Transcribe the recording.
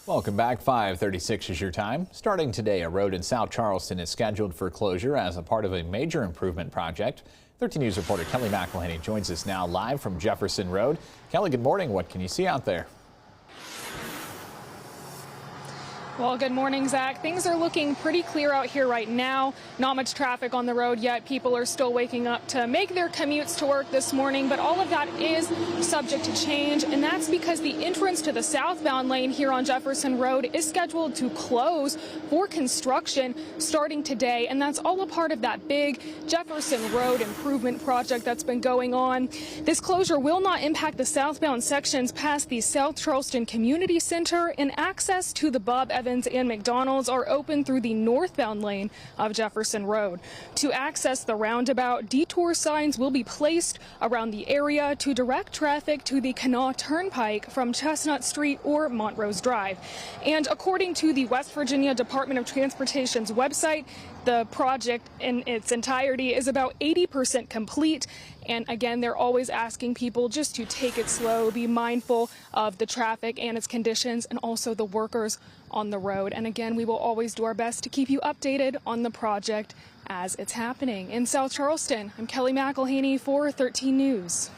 Welcome back. 5:36 is your time. Starting today, a road in South Charleston is scheduled for closure as a part of a major improvement project. 13 News reporter Kelly McElhaney joins us now live from Jefferson Road. Kelly, good morning. What can you see out there? Well, good morning, Zach. Things are looking pretty clear out here right now. Not much traffic on the road yet. People are still waking up to make their commutes to work this morning, but all of that is subject to change, and that's because the entrance to the southbound lane here on Jefferson Road is scheduled to close for construction starting today, and that's all a part of that big Jefferson Road improvement project that's been going on. This closure will not impact the southbound sections past the South Charleston Community Center, and access to the Bob Evans and McDonald's are open through the northbound lane of Jefferson Road. To access the roundabout, detour signs will be placed around the area to direct traffic to the Kanawha Turnpike from Chestnut Street or Montrose Drive. And according to the West Virginia Department of Transportation's website, the project in its entirety is about 80% complete. And again, they're always asking people just to take it slow, be mindful of the traffic and its conditions, and also the workers on the road. And again, we will always do our best to keep you updated on the project as it's happening. In South Charleston, I'm Kelly McElhaney for 13 News.